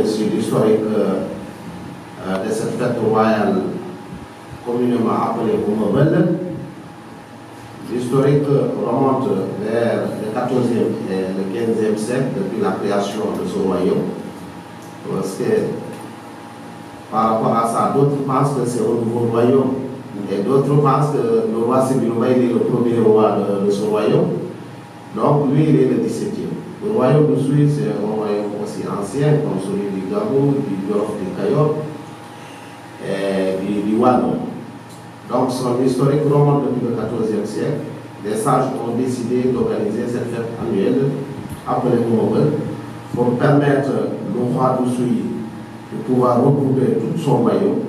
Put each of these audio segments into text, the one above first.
sur l'historique de cette fête royale communément appelée Oumobel. L'historique remonte vers le 14e et le 15e siècle, depuis la création de ce royaume. Parce que par rapport à ça, d'autres pensent que c'est au nouveau royaume, et d'autres pensent que le roi Sébilouba est le premier roi de ce royaume. Donc lui, il est le 17e. Le royaume de Suisse, c'est un royaume aussi ancien, comme celui du Gabou, du Golfe du Cayotte et du Wallon. Donc son historique remonte depuis le 14e siècle. Les sages ont décidé d'organiser cette fête annuelle appelée Oumobel pour permettre au roi d'Oussouye de pouvoir regrouper tout son royaume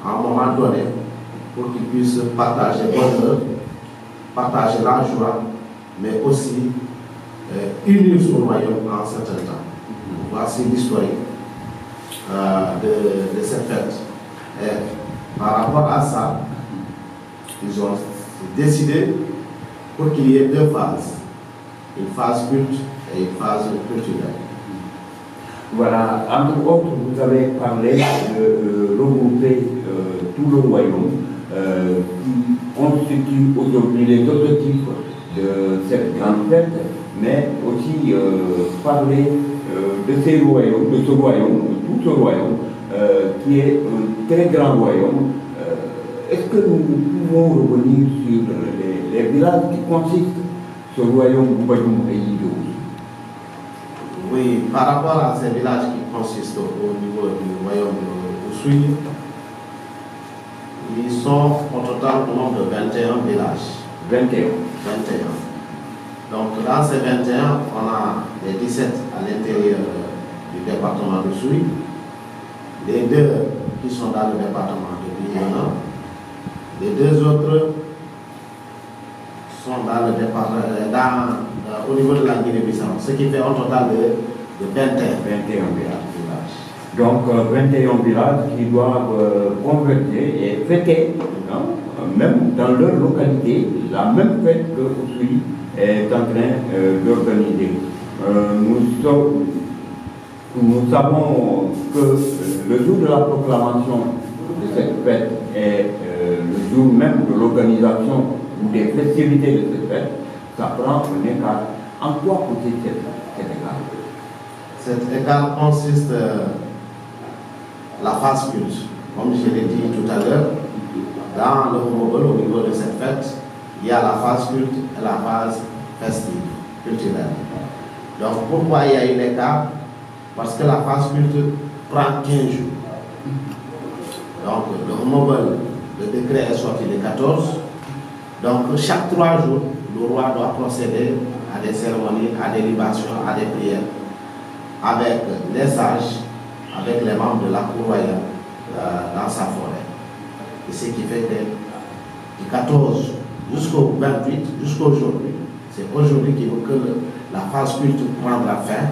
à un moment donné pour qu'il puisse partager bonheur, partager la joie, mais aussi unir son royaume en un certain temps. Voici l'historique de cette fête. Et par rapport à ça, ils ont décidé pour qu'il y ait deux phases, une phase culte et une phase culturelle. Voilà, entre autres, vous avez parlé de regrouper tout le royaume qui constitue aujourd'hui les objectifs de cette grande fête, mais aussi parler de ces royaumes, de ce royaume, de tout ce royaume, qui est un très grand royaume. Est-ce que nous pouvons revenir sur les villages qui consistent ce royaume Boubadoum et Yido? Oui, par rapport à ces villages qui consistent au niveau du royaume d'Oussouye, ils sont au total au nombre de 21 villages. 21. Donc dans ces 21, on a les 17 à l'intérieur du département d'Oussouye, les deux qui sont dans le département de Bignona, les deux autres sont dans le département, au niveau de la Guinée-Bissau, ce qui fait un total de 21 villages. Donc 21 villages qui doivent converger et fêter, même dans leur localité, la même fête que Oussouye est en train d'organiser. Nous savons que le jour de la proclamation de cette fête est le jour même de l'organisation des festivités de cette fête. Ça prend un écart. En quoi consiste cet écart? Cet écart consiste la phase culte. Comme je l'ai dit tout à l'heure, dans le Oumobel, au niveau de cette fête, il y a la phase culte et la phase festive, culturelle. Donc pourquoi il y a un écart? Parce que la phase culte prend 15 jours. Donc le Oumobel, le décret est sorti le 14. Donc chaque 3 jours, le roi doit procéder à des cérémonies, à des libations, à des prières, avec les sages, avec les membres de la cour royale dans sa forêt. Et ce qui fait que du 14 jusqu'au 28, jusqu'à aujourd'hui, c'est aujourd'hui que la phase culte prendra fin,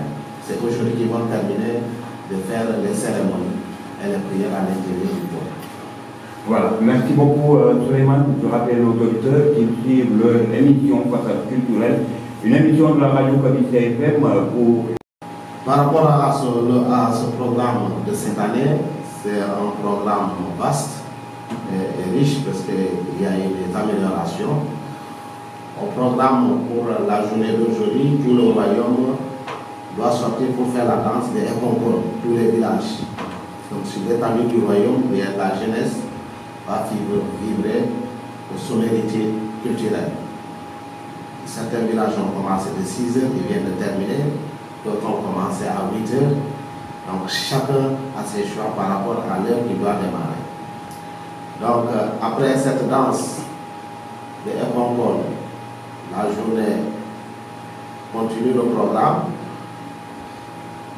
c'est aujourd'hui qu'ils vont terminer de faire les cérémonies et les prières à l'intérieur du peuple. Voilà, merci beaucoup Souleymane. Je rappelle aux auditeurs qui suivent leur émission Façade culturelle, une émission de la radio Kabisa FM pour... Par rapport à ce programme de cette année, c'est un programme vaste et riche parce qu'il y a eu des améliorations. Au programme pour la journée d'aujourd'hui, tout le royaume doit sortir pour faire la danse des Ekonko, tous les villages. Donc sur l'étendue du royaume, il y a la jeunesse va vibrer aux sommelités culturelles. Certains villages ont commencé de 6 heures, ils viennent de terminer, d'autres ont commencé à 8 heures. Donc chacun a ses choix par rapport à l'heure qui doit démarrer. Donc après cette danse de Ekonko, la journée continue le programme.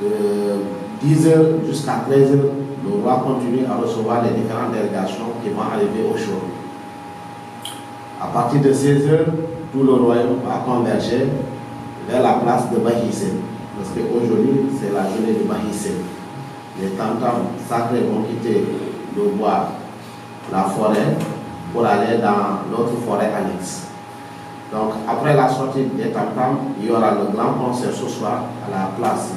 De 10h jusqu'à 13h, le roi continue à recevoir les différentes délégations qui vont arriver au show. À partir de 16h, tout le royaume va converger vers la place de Bahissé. Parce qu'aujourd'hui, c'est la journée de Bahissé. Les tam-tams sacrés vont quitter le bois, la forêt, pour aller dans l'autre forêt annexe. Donc, après la sortie des tam-tams, il y aura le grand concert ce soir à la place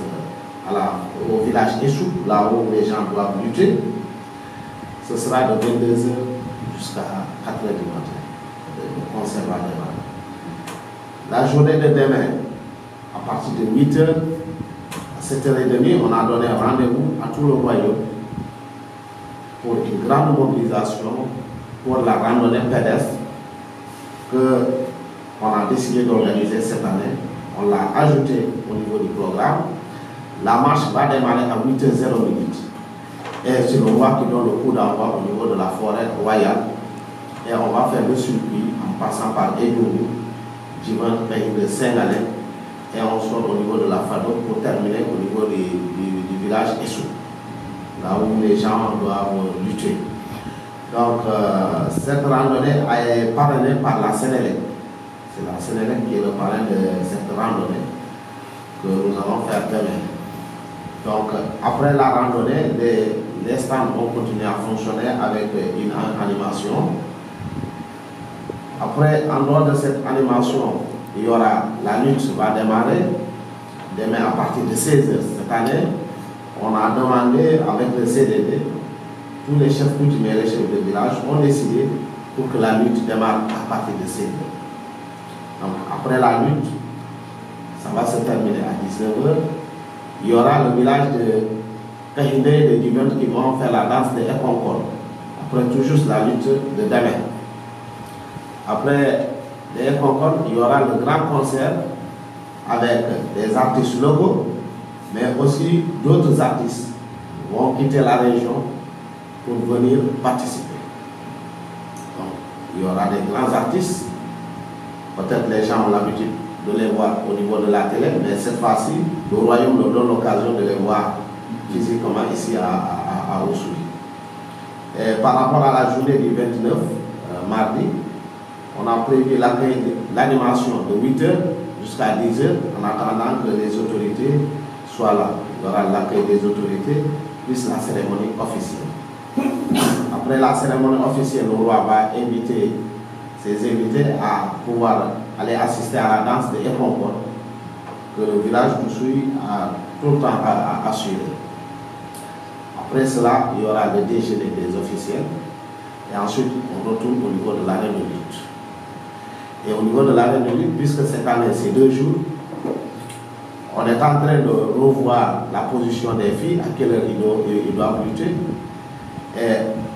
au village Essou, là où les gens doivent lutter. Ce sera de 22h jusqu'à 4h du matin. Le concert va démarrer. La journée de demain, à partir de 8h, à 7h30, on a donné rendez-vous à tout le royaume pour une grande mobilisation pour la randonnée pédestre qu'on a décidé d'organiser cette année. On l'a ajouté au niveau du programme. La marche va démarrer à 8h00. Et c'est le roi qui donne le coup d'envoi au niveau de la forêt royale. Et on va faire le circuit en passant par Edougou, Djivan, pays de Saint-Galais. Et on sort au niveau de la Fado pour terminer au niveau du village Essou, là où les gens doivent lutter. Donc, cette randonnée est parrainée par la Sénélec. C'est la Sénélec qui est le parrain de cette randonnée que nous allons faire demain. Donc, après la randonnée, les stands vont continuer à fonctionner avec une animation. Après, en dehors de cette animation, il y aura la lutte qui va démarrer demain à partir de 16h. Cette année, on a demandé avec le CDD, tous les chefs coutumiers et les chefs de village ont décidé pour que la lutte démarre à partir de 16h. Donc, après la lutte, ça va se terminer à 19h. Il y aura le village de Kahinde et de Dibent qui vont faire la danse de Ekonkon. Après tout juste la lutte de demain. Après les Ekonkon, il y aura le grand concert avec des artistes locaux, mais aussi d'autres artistes vont quitter la région pour venir participer. Donc, il y aura des grands artistes. Peut-être les gens ont l'habitude de les voir au niveau de la télé, mais cette fois-ci, le royaume nous donne l'occasion de les voir physiquement ici à Oussouye. Par rapport à la journée du 29, mardi, on a prévu l'animation de 8h jusqu'à 10h en attendant que les autorités soient là. Il y aura l'accueil des autorités, plus la cérémonie officielle. Après la cérémonie officielle, le roi va inviter ses invités à pouvoir aller assister à la danse de Ekonkon que le village d'Oussouye a tout le temps assuré. Après cela, il y aura le déjeuner des officiels et ensuite on retourne au niveau de l'arène de lutte. Et au niveau de l'arène de lutte, puisque cette année c'est 2 jours, on est en train de revoir la position des filles, à quelle heure ils doivent lutter. Et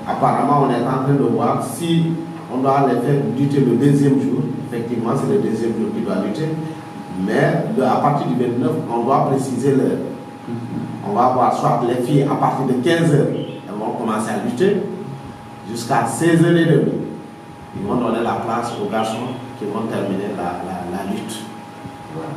apparemment, on est en train de voir si on doit les faire lutter le 2e jour. Effectivement, c'est le 2e jour qu'ils doivent lutter. Mais à partir du 29, on doit préciser l'heure. On va voir soit les filles à partir de 15h, elles vont commencer à lutter jusqu'à 16h30. Ils vont donner la place aux garçons qui vont terminer la lutte. Voilà.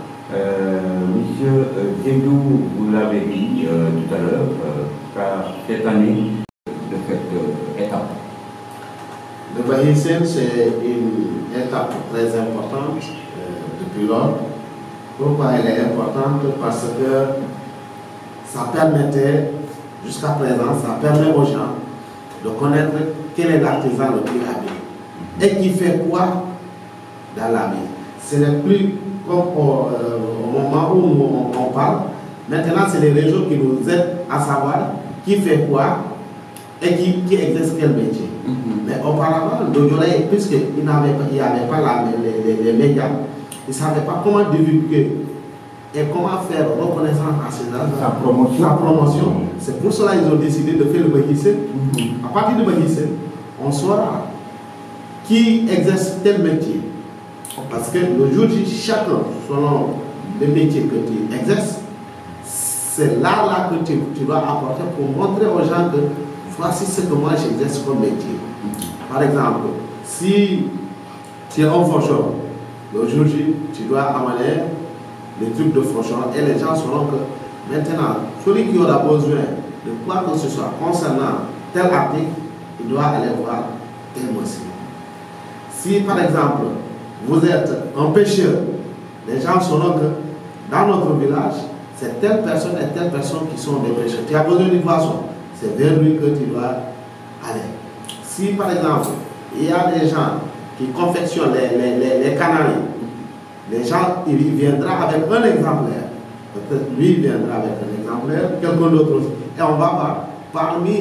Monsieur Diédou, vous l'avez dit tout à l'heure, cette année de cette étape. Le Bahisen, c'est une étape très importante depuis lors. Pourquoi elle est importante? Parce que ça permettait, jusqu'à présent, ça permet aux gens de connaître quel est l'artisan le plus habile et qui fait quoi dans la vie. Ce n'est plus comme au moment où on parle. Maintenant, c'est les réseaux qui nous aident à savoir qui fait quoi et qui exerce quel métier. Mais auparavant, le Djolais, puisqu'il n'y avait pas les médias, ils ne savaient pas comment divulguer et comment faire reconnaissance à ces gens. Sa promotion. C'est pour cela qu'ils ont décidé de faire le Bahisen. À partir du Bahisen, on saura qui exerce tel métier. Parce que le jour où chacun, selon le métier que tu exerces, c'est là que tu dois apporter pour montrer aux gens que voici ce que moi j'exerce comme métier. Par exemple, si tu es un forgeron, le jour J, tu dois amener des trucs de forgeron et les gens sauront que maintenant, celui qui aura besoin de quoi que ce soit concernant tel article, il doit aller voir tel monsieur. Si par exemple, vous êtes un pêcheur, les gens sauront que dans notre village, c'est telle personne et telle personne qui sont des pêcheurs. Tu as besoin d'une poisson, c'est vers lui que tu dois aller. Si par exemple, il y a des gens qui confectionnent les canaries, les gens, il viendra avec un exemplaire Peut-être lui viendra avec un exemplaire, quelqu'un d'autre aussi. Et on va voir parmi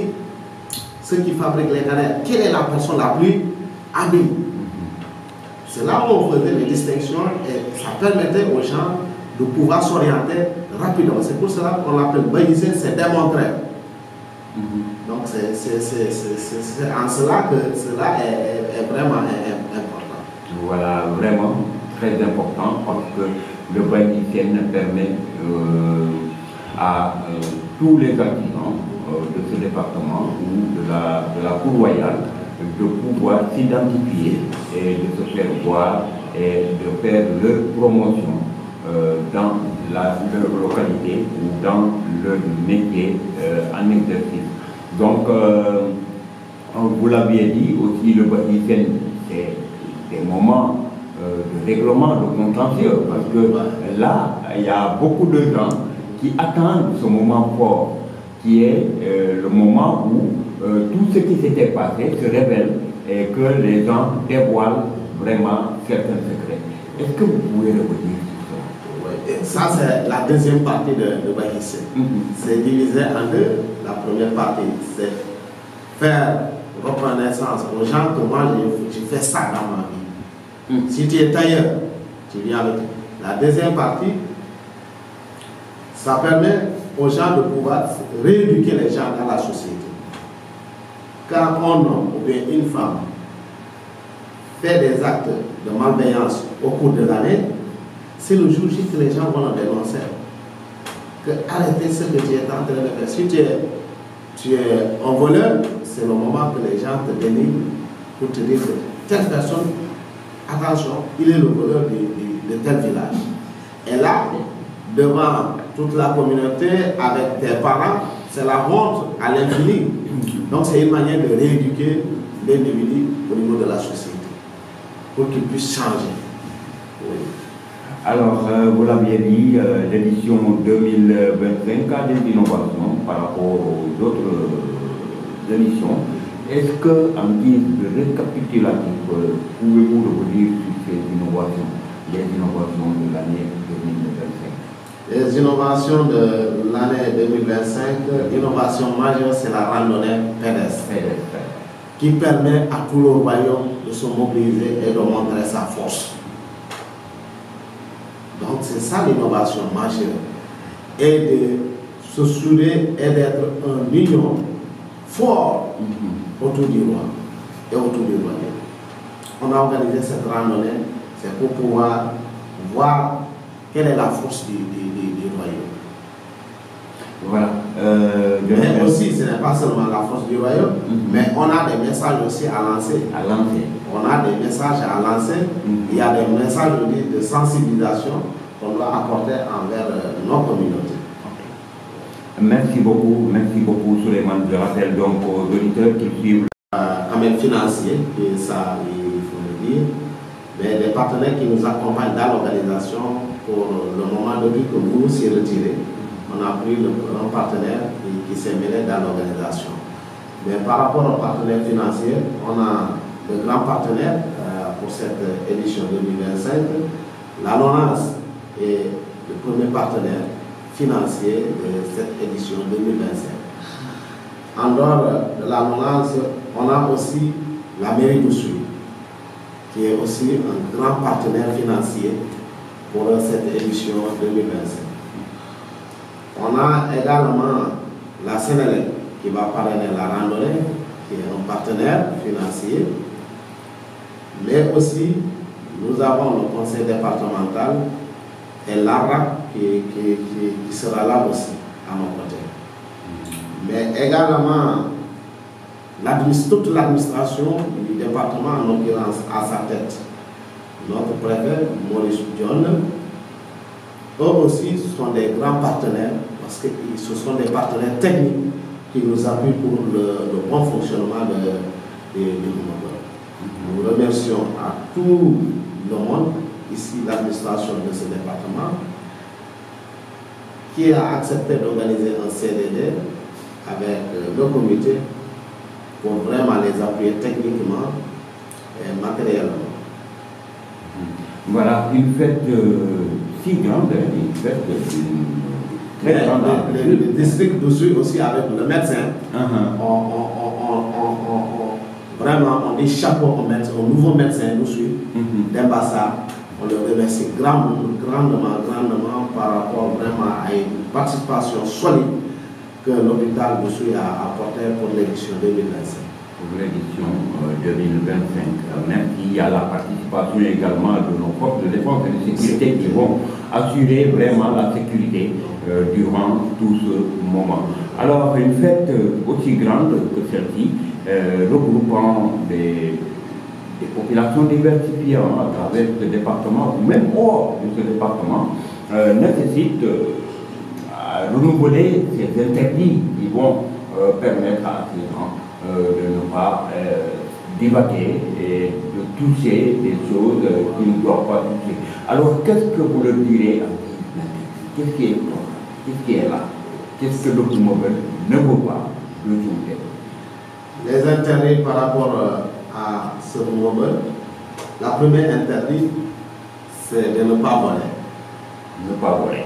ceux qui fabriquent les canettes, quelle est la personne la plus habile. C'est là où on faisait les distinctions et ça permettait aux gens de pouvoir s'orienter rapidement. C'est pour cela qu'on l'appelle baïser, c'est démontrer. Donc c'est en cela que cela est vraiment important. Voilà, vraiment très important parce que le baïsien permet à tous les artisans de ce département ou de la cour royale de pouvoir s'identifier et de se faire voir et de faire leur promotion dans leur localité ou dans leur métier en exercice. Donc, vous l'aviez dit aussi, le baïsien, c'est des moments de règlement, de contentieux, parce que là, il y a beaucoup de gens qui attendent ce moment fort, qui est le moment où tout ce qui s'était passé se révèle et que les gens dévoilent vraiment certains secrets. Est-ce que vous pouvez revenir sur ça? Oui, ça c'est la deuxième partie de baïsien. C'est divisé en deux. La première partie, c'est faire reconnaissance aux gens que moi j'ai fait ça dans ma vie. Si tu es tailleur, tu viens avec. La deuxième partie, ça permet aux gens de pouvoir rééduquer les gens dans la société. Quand un homme ou bien une femme fait des actes de malveillance au cours de l'année, c'est le jour J que les gens vont le dénoncer. Que arrêtez ce que tu es en train de faire. Si tu es un voleur, c'est le moment que les gens te dénigrent pour te dire que telle personne, attention, il est le voleur de tel village. Et là, devant toute la communauté, avec tes parents, c'est la honte à l'infini. Donc c'est une manière de rééduquer l'individu au niveau de la société, pour qu'il puisse changer. Oui. Alors, vous l'aviez dit, l'édition 2025 a des innovations par rapport aux autres éditions. Est-ce que, en guise de récapitulatif, pouvez-vous revenir sur ces innovations, les innovations de l'année 2025? Les innovations de l'année 2025, l'innovation majeure, c'est la randonnée pédestre, qui permet à tout le royaume de se mobiliser et de montrer sa force. Donc c'est ça l'innovation majeure, et de se souder et d'être un union fort autour du roi et autour du royaume. On a organisé cette randonnée, c'est pour pouvoir voir quelle est la force du royaume. Voilà. Mais aussi, ce n'est pas seulement la force du royaume, mais on a des messages aussi à lancer. On a des messages à lancer. Il y a des messages de sensibilisation qu'on doit apporter envers nos communautés. Merci beaucoup Souleymane. Je rappelle donc aux auditeurs qui suivent. Quand même financier, et ça il faut le dire, mais des partenaires qui nous accompagnent dans l'organisation. Pour le moment, depuis que vous s'y retirez, on a pris un partenaire qui s'est mêlé dans l'organisation. Mais par rapport aux partenaires financiers, on a de grands partenaires pour cette édition 2025. La LONASE est le premier partenaire financier de cette édition 2025. En dehors de la LONASE, on a aussi la mairie d'Oussouye, qui est aussi un grand partenaire financier pour cette édition 2025. On a également la Sénélec qui va parrainer la randonnée, qui est un partenaire financier. Mais aussi, nous avons le conseil départemental et l'ARAC qui sera là aussi, à nos côtés. Mais également, toute l'administration du département, en l'occurrence, à sa tête. Notre préfet, Maurice John, eux aussi sont des grands partenaires parce que ce sont des partenaires techniques qui nous appuient pour le bon fonctionnement de l'immeuble. Nous remercions à tout le monde, ici l'administration de ce département, qui a accepté d'organiser un CDD avec le comité pour vraiment les appuyer techniquement et matériellement. Voilà, une fête si grande, une fête très grande. Le district d'Oussouye aussi avec le médecin, vraiment on dit chapeau au nouveau médecin d'Oussouye, d'Embassa. On le remercie grandement par rapport vraiment à une participation solide que l'hôpital d'Oussouye a apporté pour l'édition 2025. Pour l'édition 2025, même s'il y a la participation également de nos forces de défense et de sécurité qui vont assurer vraiment la sécurité durant tout ce moment. Alors, une fête aussi grande que celle-ci, regroupant des populations diversifiées à travers ce département, ou même hors de ce département, nécessite renouveler ces interdits qui vont permettre à ces gens de ne pas divaguer et de toucher des choses qui ne doivent pas toucher. Alors, qu'est-ce que vous leur direz? Qu'est-ce qui est là? Qu'est-ce que l'automobile ne veut pas retrouver? Les interdits par rapport à ce mobile, la première interdit, c'est de ne pas voler. Ne pas voler.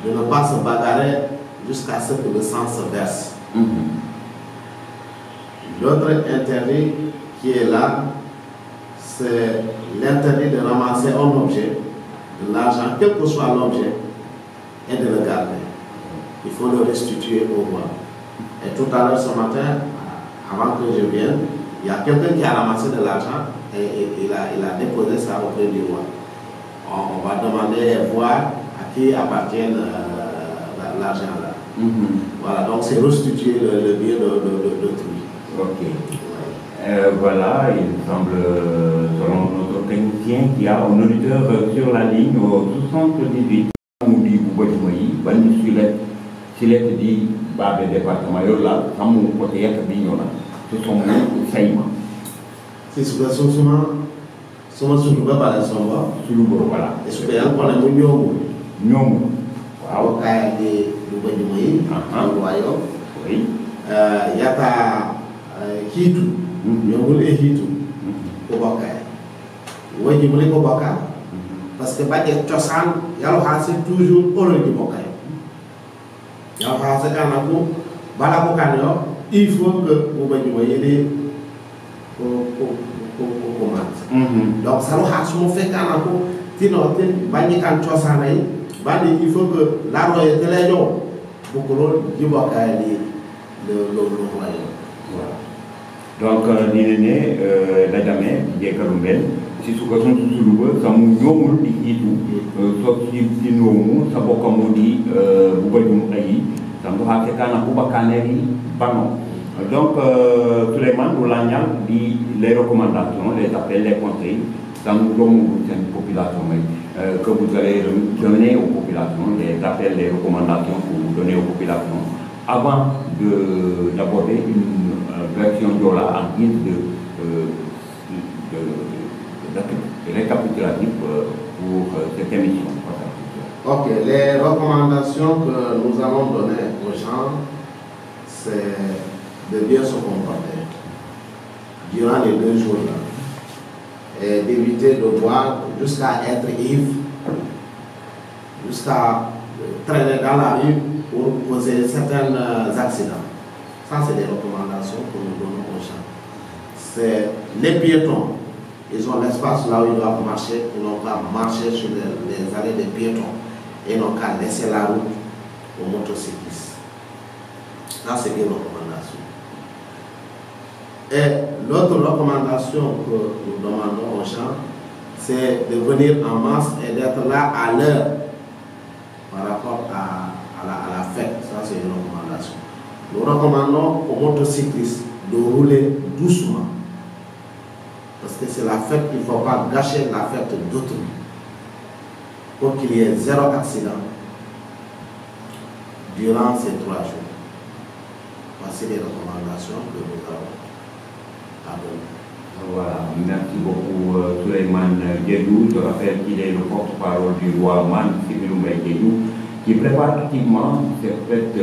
De ne pas se bagarrer jusqu'à ce que le sang se verse. L'autre interdit qui est là, c'est l'interdit de ramasser un objet, de l'argent, quel que soit l'objet, et de le garder. Il faut le restituer au roi. Et tout à l'heure ce matin, avant que je vienne, il y a quelqu'un qui a ramassé de l'argent et il a déposé ça auprès du roi. On va demander et voir à qui appartient l'argent là. Voilà, donc c'est restituer le bien d'autrui. Ok. Voilà, il semble, selon notre technicien, qu'il y a un auditeur sur la ligne au 78. On dit Boubadimoyi, Bani Silette dit Babé département, là, Samou côté Yakabignola, ce sont les saïmans. C'est souvent Soulouba par la Somba. Soulouba, voilà. Et ce qu'on a un Nyomu. Nyomu. Wow. De Boubadimoyi, au royaume. Oui. Yata Hitu, Nyomu et Hitu, Kobaka. Wajibuli Kobaka. Parce que Badia Tosan, Yalo Hasi toujours pour le Kobaka. Yalo Hasi Kanako, Balabokanio, il faut que vous voyez donc ça nous fait Kanako, Tinotin, Banikan Tosanai, Bani, il faut que la royauté est là, pour que l'on Kibaka le royaume. Donc, l'île la dame, qui est Karumbel, si ce que sont sous le ça m'a dit tout, sauf si nous, ça va comme on dit, vous voyez, ça me fait qu'un coup bacaneri, banon. Donc, Suleiman Roulagnan dit les recommandations, les appels, les conseils, ça nous donne une population que vous allez donner aux populations, les appels, les recommandations que vous donnez aux populations, avant d'aborder une version d'Ola en guise de récapitulatif pour cette émission. Ok, les recommandations que nous allons donner aux gens, c'est de bien se comporter durant les 2 jours-là et d'éviter de boire jusqu'à être ivre, jusqu'à traîner dans la rue pour causer certains accidents. Ça, c'est des recommandations que nous donnons aux gens. C'est les piétons. Ils ont l'espace là où ils doivent marcher. Ils n'ont qu'à marcher sur les allées des piétons. Et n'ont qu'à laisser la route aux motocyclistes. Ça, c'est des recommandations. Et l'autre recommandation que nous demandons aux gens, c'est de venir en masse et d'être là à l'heure par rapport à la fête. Ça, c'est une recommandation. Nous recommandons aux motocyclistes de rouler doucement. Parce que c'est la fête, il ne faut pas gâcher la fête d'autrui. Pour qu'il y ait 0 accident durant ces 3 jours. Voici les recommandations que nous avons à donner. Voilà, merci beaucoup Suleiman Diédou. Je rappelle qu'il est le porte-parole du roi Man Sibiloumé Diédou, qui prépare activement cette fête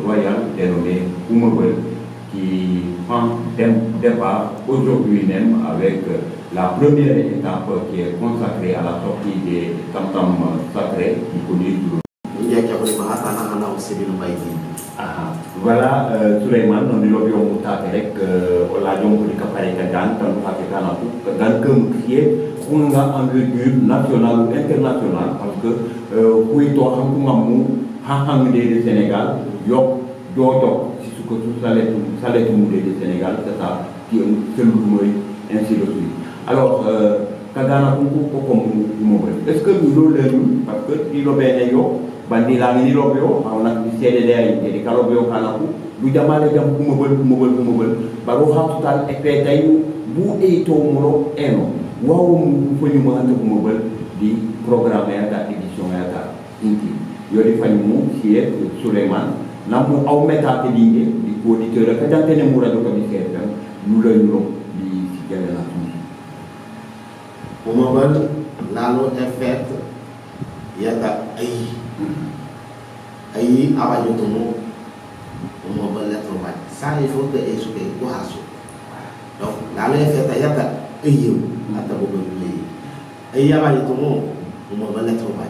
royale dénommée Oumouel, qui prend départ aujourd'hui même avec la première étape qui est consacrée à la sortie des tam-tam sacrés du connu. Voilà, Suleiman, on dit l'objet au Taterek, on l'a dit au Capare Kadan, dans le Pakistan, dans le qui est une envergure nationale ou internationale, parce que, pour y avoir un du Sénégal, yok, dodo, si ce que tout ça l'est du Sénégal, c'est ça, qui est un ainsi de suite. Alors, Kadana Kunku, est-ce que nous l'avons, parce que il l'objet bandi la ni lobyo awna ci cede day di ka lobyo kanaku du jamale jam ku mobal baro haftal e pe tay bu e to moro eno wawu mu fani mo anta ku mobal di programme ta édition ta inti yodi fani mu ci Suleiman namu aw meta te di auditeur ka jantene mu radio ko mi cede ñu la ñu di ci gëna na ku mobal la lo effet yata ay abajo tomo mo ba lettre ba ça il faut que expliquer ko haso donc la le fait ayata ayo ata bo be ay abajo tomo mo ba lettre ba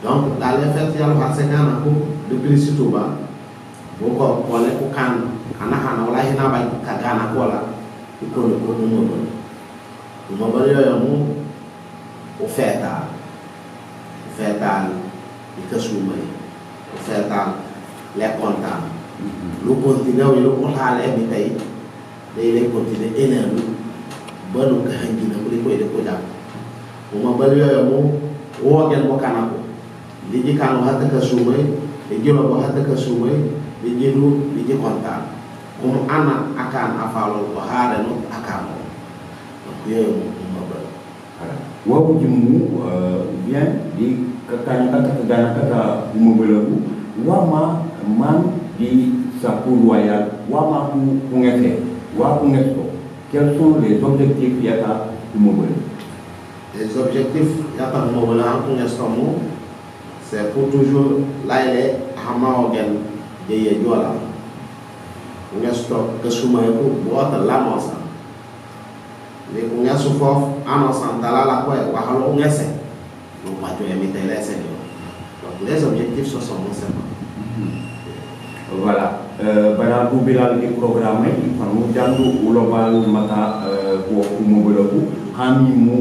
donc la le fait yalla ha sekana ko depuis surtout ba bo ko ko le ko kan ana hana wala hina ba ka gana ko la ko mo ba yo mo oferta e kasuma oferta le conta lu continue lu ko xale bi tay day lay continuer énergie ba lu ka hangi na ko de ko jam mo ba yo mo wo gen mo kanako li ji kanu hatta kasuma e jelo bo hatta kasuma li jelu li ji conta ko ana akan afalo ko haare no akamo donc yo mo ba wawu jimu bien di kata umubelabu wama man di Sapeur Royal wama ku ngete wa ku ngeto quels sont les objectifs yata umubel les objectifs yata umubel ku ngesto c'est pour toujours laile hama ogen de jola ngesto kesuma ko bota la mosa le ku ngeso fof anosan dalala ko wa halo ngese donc les objectifs sont simples. Voilà. Pada Bilal di programme ini, kamu jangan ulobal mata kuat umubelaku, kami mu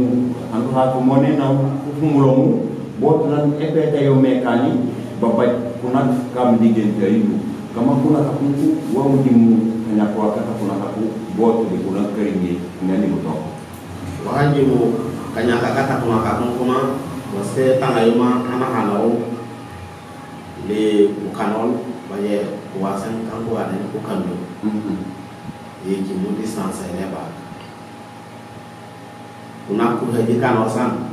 antu hatu mone na kumulongu, botlan EPT yo mekani, bapak kunat kami digentari itu. Kamu kunat aku uang dimu hanya kuat kunat aku bot di kunat keringi, ini betul. Wajibu kanya kata kunat aku kuma. Parce tangayuma ana hanaw le bukanol baye wasan kan ko ane ko kando ye ki mu distance ele ba kuna ku haji kan wasan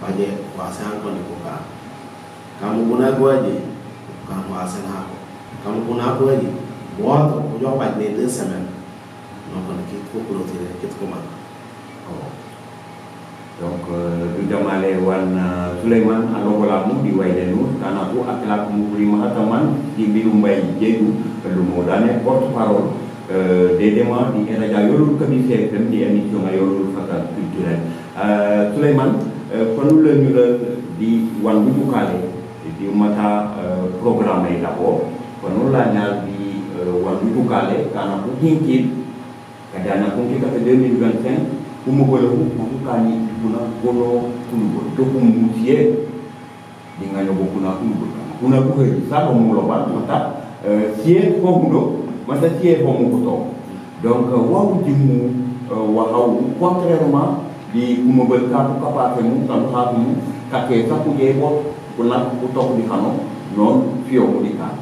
baye wasan ko ne ko ka kamu kuna goje kan wasan ha kamu kuna goje boto ko jo ba ne 2 semaines non ko ki ko protéger ki ko ma donc du jamale wan Suleiman alogolamu di waydenu karena aku akhlak mukrimah teman di birumbay jeju lu modane porte parole des demandes di raja yorul commissaire FM di émission yorul fakat culturel Suleiman panu le ñu di wan bu kale di mata programme d'abord panu la ñal di wan bu kale karena aku hinkit kadana ko kita 2025 umubelaku makukani kuna kono kunugo to kumusie dinganyo bokuna kunugo kuna kuhe sabo muloba mata sie ko mundo mata sie ko mukoto donc wawu dimu wahaw contrairement di umubel ka kapate mu tan hamu kake sapu yebo kuna kutok di kano non fio di kan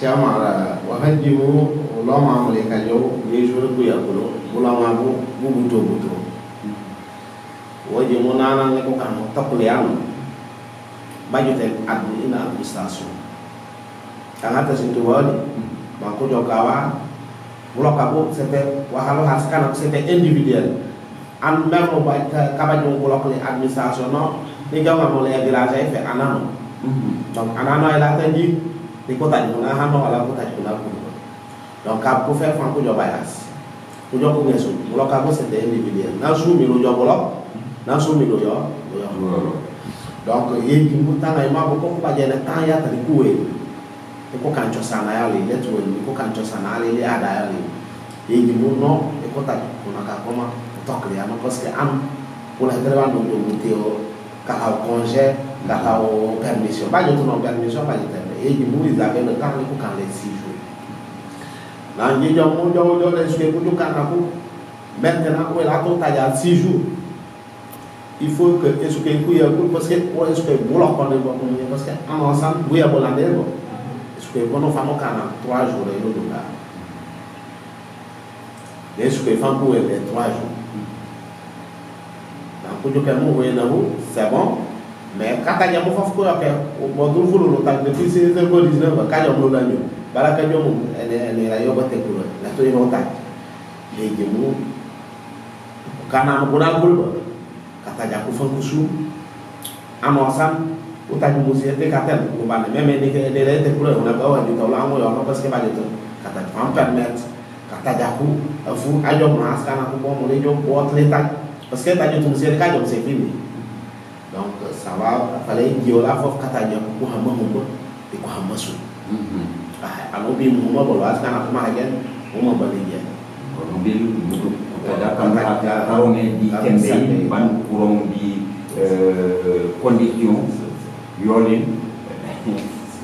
Chamara wahajimu ulama amleka jo yejuru ku yakulo ulama bu buto waje munana ne ko kan takulian bajute adu ina administration kanata sintu wali bako jokawa bloka bu c'était wahalo haskana c'était individuel an même ba kabajo bloka le administration no ni jawa mo le village fait anano donc anano ila tanji di kota di mana hano ala kota di mana donc kap ko faire franco jo bayas pour dire que le cabo c'était individuel. Dans le milo de bolo, dans le milo de donc il y a des gens qui ont beaucoup de temps à faire. Il faut qu'on se sanale, il faut qu'on se sanale, il y a d'ailleurs. Il y a des gens non, il faut qu'on a toqué parce que pour la grande de quand on congé, quand on permission, pas de tout permission, pas de temps. Et du coup, ils avaient le temps pour qu'on les 6 jours. Là, il y a un monde où les joueurs pour tout maintenant, où la totale 6 jours. Il faut que ce que vous parce que est-ce que vous leur connaissez parce que en ensemble, vous avez volé. Est-ce que vous nous faisons 3 jours et nous là. Est-ce que vous pouvez les 3 jours. Donc, pour que nous voyons c'est bon. Mais quand il y a un peu de temps, depuis 16h19, quand il y a un peu de temps, voilà que elle est là, il y a un peu de temps. Et il y a un peu de temps. Kata jaku fankusu amosan utaju musiete katen ubane même ne te kula ona bawa di tawla amo yo parce que ba de kata fam permettre kata jaku fu ajo mas kana ko mo le jo bot le tak parce que ta jo musiete ka jo c'est fini donc ça va fallait yo la fof kata jaku ko hamma humbo e ko hamma su alo bi mo mo bolo as kana ko ma hagen mo ba le je ko bil mudu kalau di Kembe, ban kurang di kondisi yolin,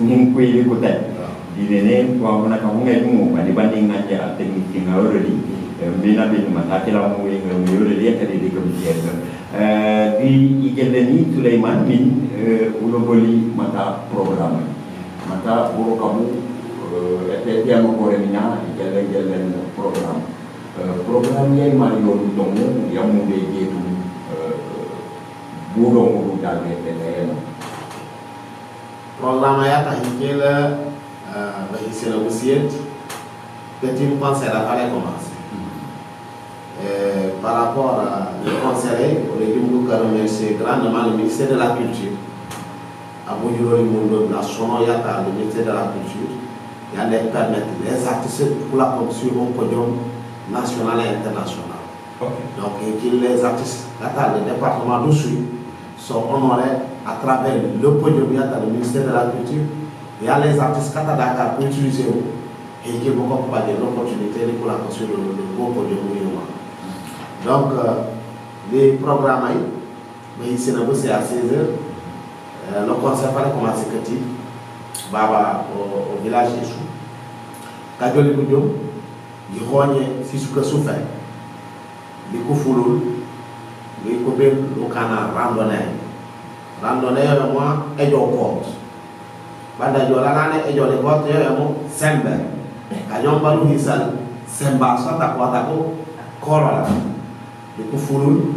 ning kuih ikutan. Di nene, kalau nak kamu ngelmu, banding aja teknik yang awal di, bina mata kita mau yang awal dia tadi di kemudian. Di Igeleni Sulaiman min uloboli mata program, mata buru kamu, yang mengkoremina Igelen program. Program yang Mario Lutongo yang mulai itu burung dan lain-lain. Program yang tadi kita berisi negosiat, kita pensé la fallait commencer. Par rapport au conseil, on a dû remercier grandement le ministère de la Culture. À Boudjuro du Monde, la Sono Yata, le ministère de la Culture, il y a des permettre les artistes pour la production au podium national et international. Okay. Donc, les artistes, le département d'Oussoui, sont honorés à travers le podium du ministère de la Culture. Il y a les artistes qui Dakar pour utiliser et qui vont accompagner l'opportunité pour la construire le beau podium. Donc, les programmes, ici, c'est à 16h. Le concert va commencer au village Échou. Kajoli Boudjom, di xoñe si suka souffert di ko fulul di ko ben lu kana randonnée yo mo ejo ko banda jo la nane ejo le bot yo mo sembe ka jom balu hisal semba so ta ko korola di ko fulul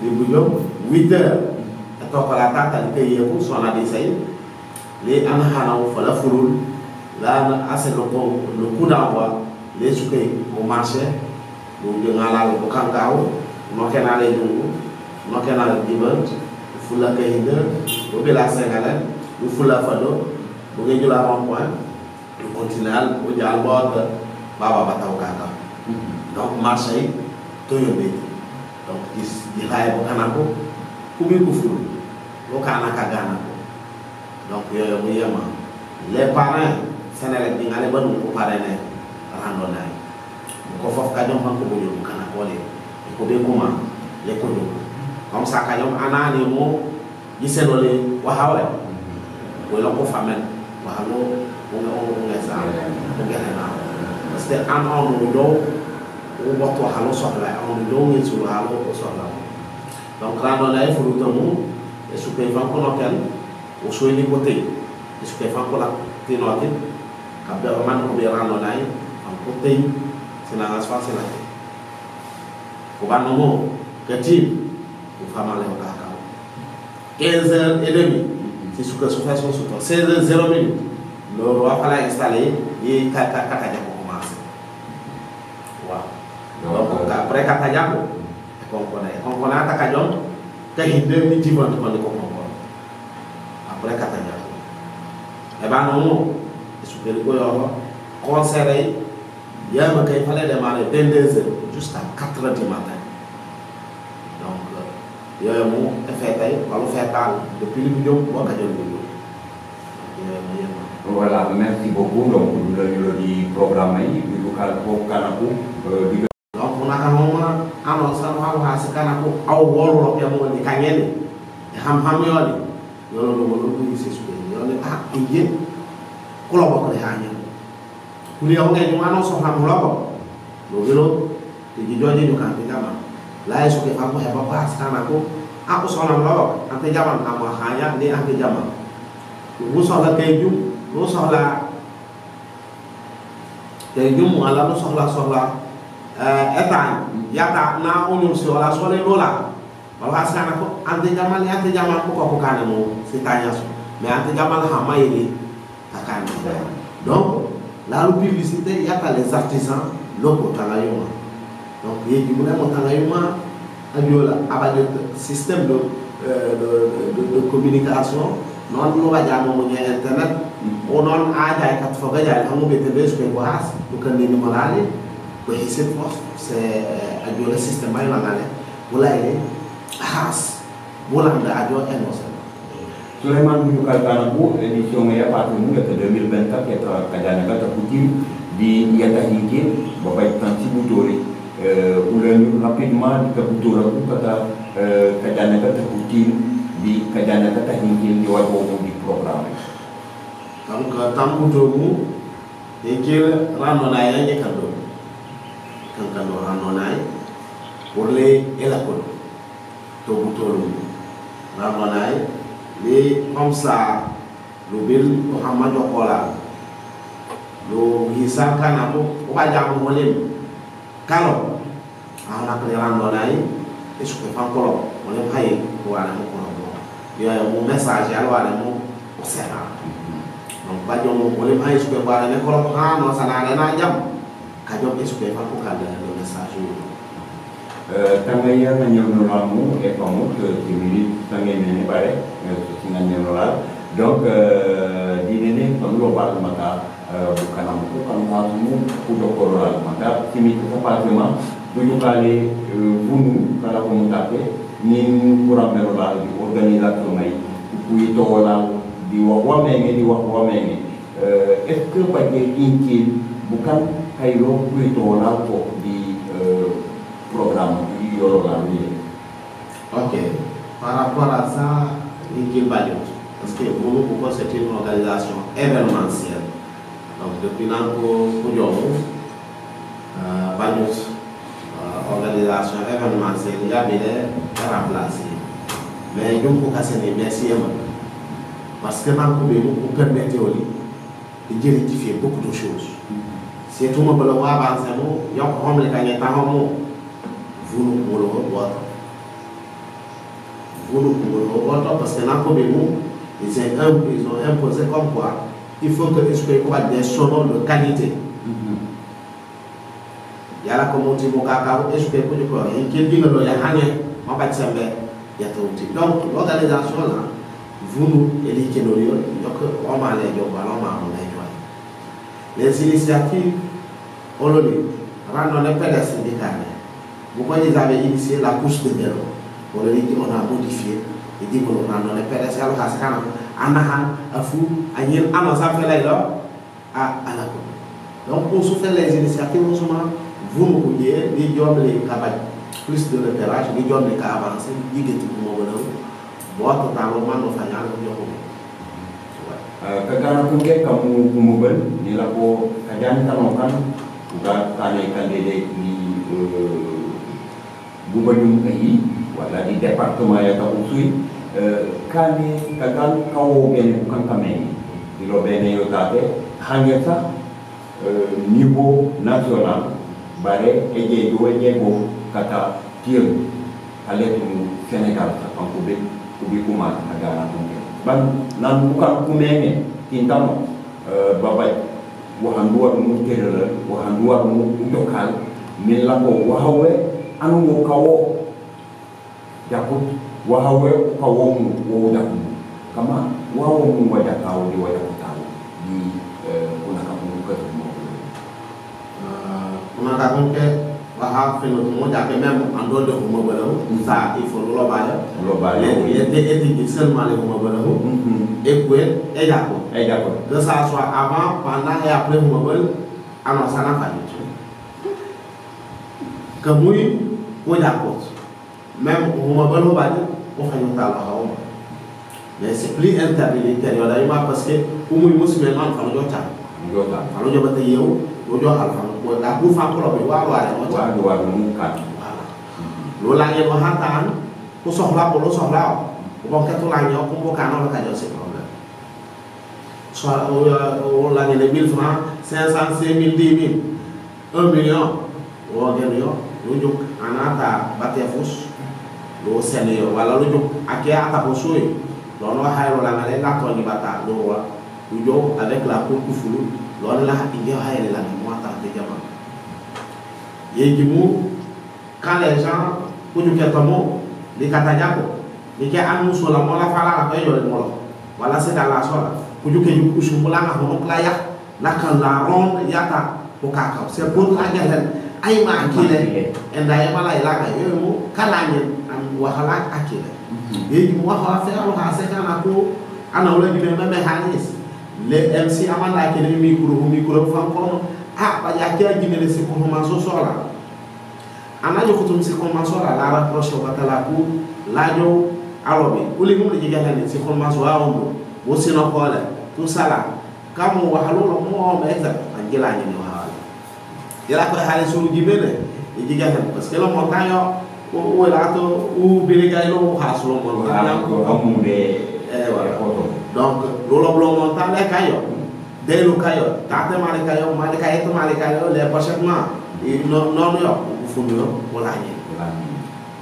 di Boudjom 8h to ko la tata di teye ko so na di say les ana hanaw fa la fulul la assez le coup d'envoi les souquets au marché, nous devons aller au Kangao, nous devons aller au Dungu, nous devons aller au Dimanche, nous devons aller au Bela Sénégalais, nous devons aller au Fado, nous devons aller au Rond-Point, nous continuons au Dialbord, Baba Batao Kaka. Donc, marché, tout le monde. Donc, il y a au Kanako, Kubi Koufou, au Kanaka Ganako. Donc, les parents, Sénégalais, ils allaient au parrainer. Randonnée. Ko fof ka jom ko bojo kana kolé ko be kuma le ko do comme ça ka jom anani mo giselo le wa hawle ko lo ko famen wa halo o ngesa ko gena parce que an on do o botto halo sohla on do ngi su halo ko sohla donc randonnée fu do mu e su pe fan ko nokel o so ni côté e su pe fan ko la tinote ka be man ko be randonnée côté c'est la race c'est la au bas non que tu pour faire mal au cacao 15h30 c'est ce que se fait sur 16h00 le roi fallait installer et kata pour commencer wow donc après kata jako on connaît attaque donc que il deux vont te prendre après kata jako et ben non c'est ce que le conseil Hier, il fallait démarrer 22h jusqu'à 4h du matin. Donc, il y a un mot, depuis le milieu, moi, quand voilà, merci beaucoup. Donc, nous avons dit programme, donc, on a quand même annoncé à Wall of Yamon, les Cayenne, et Hamhamioli, il y a le Indien, collabore les Hanyans. Pour les Hongans, on a le vélo, les Guidoni du Cantigama. Là, est-ce que les femmes n'ont pas Kanako, à Osanamlo, Antejaman, Amahaya, les Antejaman. Vous sont la Tayum, nous sommes là. Tayum, voilà, nous sommes là. Etan, yata na union sur la soirée lola. Voilà, c'est un antejaman, pourquoi c'est un mais antejaman hamaïli, donc, la publicité, il y a les artisans locaux Tangayuma. Donc, il y a du Tangayuma, un système de communication, non, nous avons Internet, on a des fois, il y a des choses c'est un système voilà Sulaiman Bujukal Kanabu, édition ya Patrimu de 2024 qui est Kadana Kataputim, di Yata Hinkin, Bapak Tansi Butori, ulang rapidement di Kaputora Kata Kadana Kataputim, di Kadana Kata Hinkin di Wabobo di program. Donc, Tambu Jomu, et qu'il randonnait les cadeaux. Quand on randonnait, pour les élacoles, Tobutolu, randonnait, les comme ça, le bill, Mohamed Okola, le Hissa Kanabo, Obadjam Molim, Kalo, on a pris randonnée, et je peux pas encore, on est payé pour aller au Colombo. Il y a un message à l'ouaremo au Sénat. Donc, Badjon, on est payé, je peux pas aller au Colombo, on s'en a rien à dire. Kadjom, je peux pas pour le message. Tangaya Nanyonolamu et Pamuk, qui milite Tangay Bare, Nanyonolal. Donc, Dine, quand nous parlons de Mata, Bukanam, quand nous parlons de Kororal, Mata, qui mit au parlement, nous parlons, vous, quand la communauté, ni pour Amerolal, l'organisation, puis Tola, du Wameng, du Wameng. Est-ce que, par exemple, Bukan, Kairo, puis Tola, pour du programme ok. Par rapport à ça, il parce que pour c'est une organisation événementielle. Donc depuis organisation événementielle, il y a des remplacés. Mais nous pour casser les merci parce que nous permettez de rectifier beaucoup de choses. Si tout le monde peut le voir avancer, il y a un les gagnants vous nous pouvez vous nous pouvez parce que dans le ils ont imposé comme quoi il faut que tu sois des sonores de qualité. Il y a la communauté de Mokaka, et je peux dire que il y a on va dire donc l'organisation là, vous nous éliquez nos lieux, donc on va aller les initiatives, on le dit, rendons les pédales syndicales. Pourquoi ils avaient initié la couche de vélo? On leur dit qu'on a modifié. Ils disent qu'on a donné PDS à l'Ohaskan, à Nahan, à Fou, à Yin, à Mazafela, à la cour. Donc, pour souffrir les initiatives, vous nous voyez, les jobs, les cabanes, plus de repérage, les jobs, les cas avancés, les guides de tout le monde, boire totalement nos faillances, Kagana Kunke, comme Mouben, il a pour Kajan Kanokan, Kane Kandede, Gubernur AI, wala di departement ya Kausui, kami kagal kau bene bukan kami, di lo bene yo tate hanya sa niveau nasional, bare eje go kata tiang, ale tu Senegal sa kubi kumat agak nanti. Ban nan bukan kumenge kintamo, babai wahan dua mu kerela, wahan dua mu lokal, milako wahawe anu mo kawo jakut wahawe kawo mo jakut kama wawo mo wada kawo di wada tawo di kuna kamu ka mo donc même en dehors de ça il faut les seulement les et puis d'accord que ça soit avant, pendant et après ah non, ça n'a pas du tout. Que moi, on est d'accord. Même on va dire, on fait une table. Mais c'est plus interdit parce que pour moi, je suis vraiment en train de dire. Alors, je vais te dire, je vais te dire, la bouffe en club, je vais voir. Lola yang mahataan, kusohla polo sohla, bukan ketulangnya, kumpukan orang kaya sih problem. Soal orang yang 1000 francs, 500, 5000, 10 000, 1 million, orang yang lujuk anak batefus, lo senior, walau lujuk akhirnya atas busui, lo hai orang yang lain tuan di bata, lo lujuk avec la coupe fulu, lo lah dia hai lah muatan di zaman. Jadi quand les gens kuju ketemu di katanya ko di ke anu sola mola fala ko yo mola wala c'est dans la sola kuju ke yu kusu mola nga hono klaya la kan la ronde yata ko kaka c'est pour la gelen ay ma akile enda ya mala ila ga yo mo kala ni am wahala akile yi mo wahala fe alo ha se kana ko ana wala di me hanis le MC amanda ke ni micro fa ko ba ya ke gimele se ko ma so sola anajo kutumisi konmaso la rapproche batalaku lajo alobe uli mu de jigala ci konmaso awon bo sino ko la tout ça là comme wa halolo mo ma exact angela ni wa ila ko hali sulu gibele e jigala parce que le montagne o la to u bilega lo haslo mo ko amude donc lo montagne kayo de lo kayo tate male kayo les parfaitement et non yo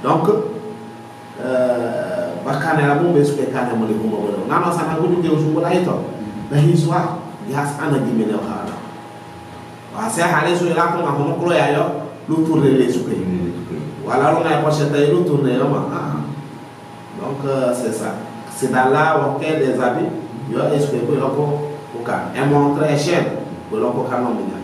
donc bakane la mo besu ke kane mo le mo bono nana sana ko juge usu bola ito na hiswa yas ana gimene hala wa se hale so la ko ma ko ko ya yo lu tourner les souke wala lo na pochette lu tourner ma donc c'est ça c'est dans là où des habits yo est-ce que ko ka et montrer chaîne ko ko ka no minya.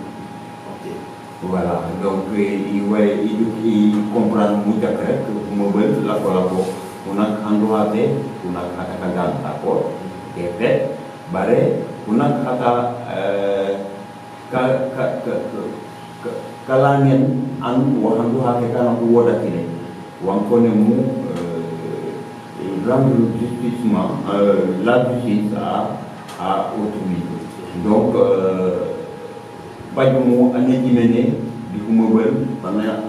Voilà, donc il comprend muito que o momento lá colocou una andoate, una katakan d'accord, kete, bare, una kata kalangen an wahandu hake kana kuwoda kile, wankone mu rendre justement la justice à autrui. Donc bajumu ane jimene di kumabel pana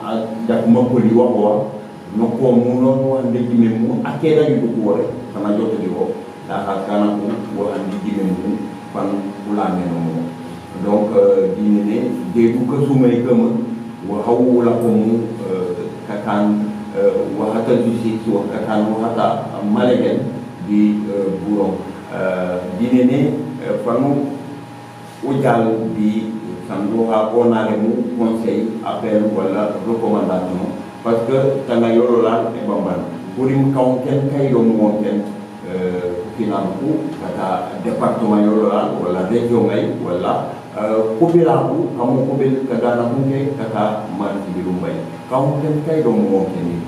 jak makoli wako no ko mu no ande jimemu akeda yu ko wore kana jotto di wo da kana ko wo ande jimemu pan ulane no donc dinene de bu ko sumay kama wa hawula ko mu kakan wa hata justi wa kakan wa hata malegen di buron dinene fanu ujal di sandu ha onare mu conseil appel wala recommandation parce que tanga yoro la e bamban purim kaw ken kay do mo ken final ku kata département yoro la wala région ngay wala kubila ku kamu kubil kada na ke kata man di rumbay kaw ken kay do mo ken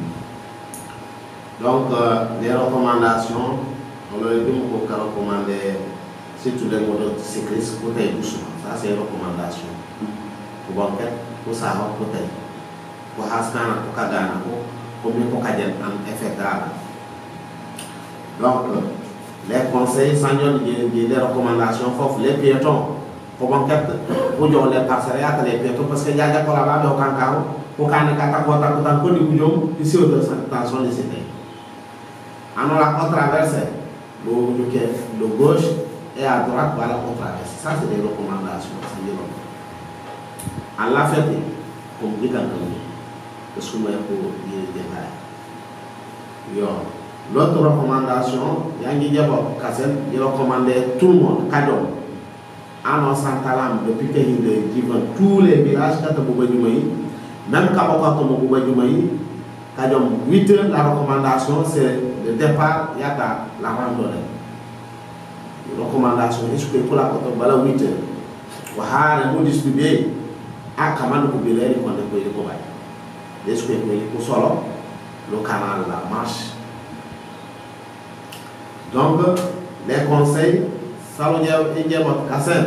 donc les recommandations on le dit ko ka recommander surtout les motocyclistes pour tailler doucement. Ça c'est une recommandation. Pour banquet, pour ça, pour tailler. Pour haskan, pour kadana, pour mieux pour kadien en effet grave. Donc, les conseils, sans des recommandations, faut les piétons. Pour banquet, pour dire les parcelles, les piétons, parce qu'il y a des collaborateurs au Kankao, pour qu'on ait qu'à quoi tant qu'on y ici au tension de cité. Alors, la traverse, le gauche, et à droite, voilà, on traverse. Ça, c'est des recommandations. En la fait, comme dit le soumet pour dire des détails. L'autre recommandation, il y a il recommandait tout le monde, cadeau. En Santalam, depuis qu'il y a tous les villages, même quand on a 8 heures, la recommandation, c'est le départ, il y a la randonnée. Recommandation est pour la côte de 8 heures. Wahara nous distribuer comment nous pouvons les qu'on est pour les est-ce que pour solo le canal la marche. Donc les conseils Salodia et Diamot Kassen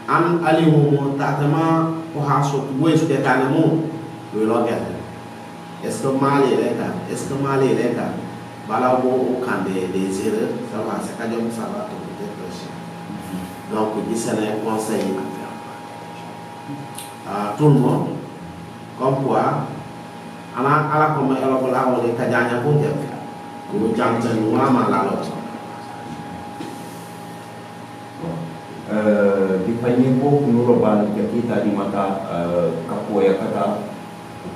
An Aliou Tatama pour un saut ouest de Canamo le login. Est-ce que Mali est là? Est-ce que Mali est là? Voilà au camp des erreurs, ça va, c'est quand même ça va tout peut-être. Donc, il dit c'est un conseil à tout le monde, comme quoi, à la comme elle a là, on est Kajanya pour dire que nous avons vraiment la lotte. Di panyipo nuroban kita di mata kapoya kata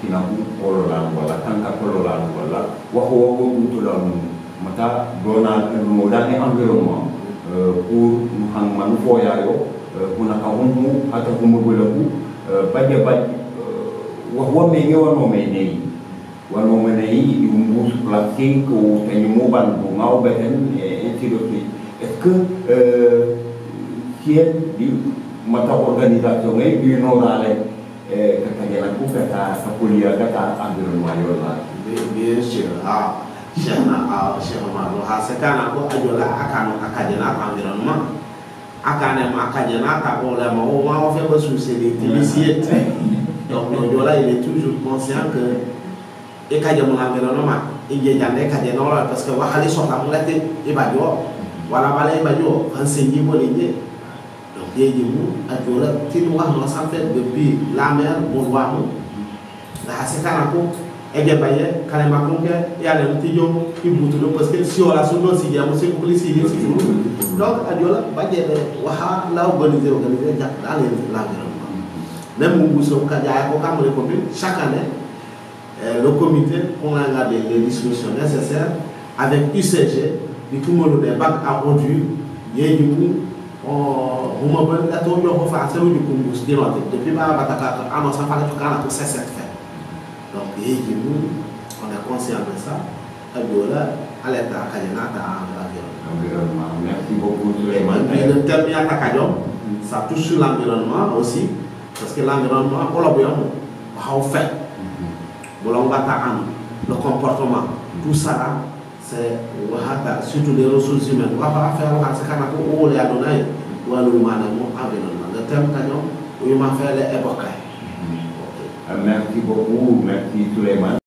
kinaku kololan wala tangka kololan wala wako utulan mata dona modane environnement pour hang manufoya yo kuna kaunmu hata kumugulaku baje baje wako mengi wano menei umbus plastique ou tenimoban bu ngau beten ainsi de suite. Est-ce que si di mata organisation di norale kata kata kuliah kata environnement yola. Bien sûr, Cheikh Omar, sekarang aku ajola akan akajana environnement. Akan akajana tak boleh mau faire bersoucier des donc Jola il est toujours conscient que ekajana environnement il y a des ekajana parce que wahali sota mulate ibajo wala bala ibajo enseigner pour les donc ajola tin wax no ça fait depuis la mer mon wa mo da sekarang aku ege baye kale makonke ya le tijo ibutu parce que si on la sonno si ya mo se ko si donc ajola baje waha la organiser dans l'environnement même Mousso Kadia ko kam le commune chaque année le comité on a regardé les dispositions nécessaires avec UCG du tout le des bacs à produire yeju on m'a pas la to yo ko fa c'est du kumbus di note depuis ba bataka annonce fa la to kana pour cesser de faire. Donc, on est conscient de ça. Et là, à l'état, l'environnement. Merci beaucoup. Le terme ça touche sur l'environnement aussi. Parce que l'environnement, on fait. Le comportement. Tout ça, c'est surtout les ressources humaines. On va faire ce qu'on a donné pour l'environnement. Le terme on va faire les époques. Merci beaucoup, merci Suleiman.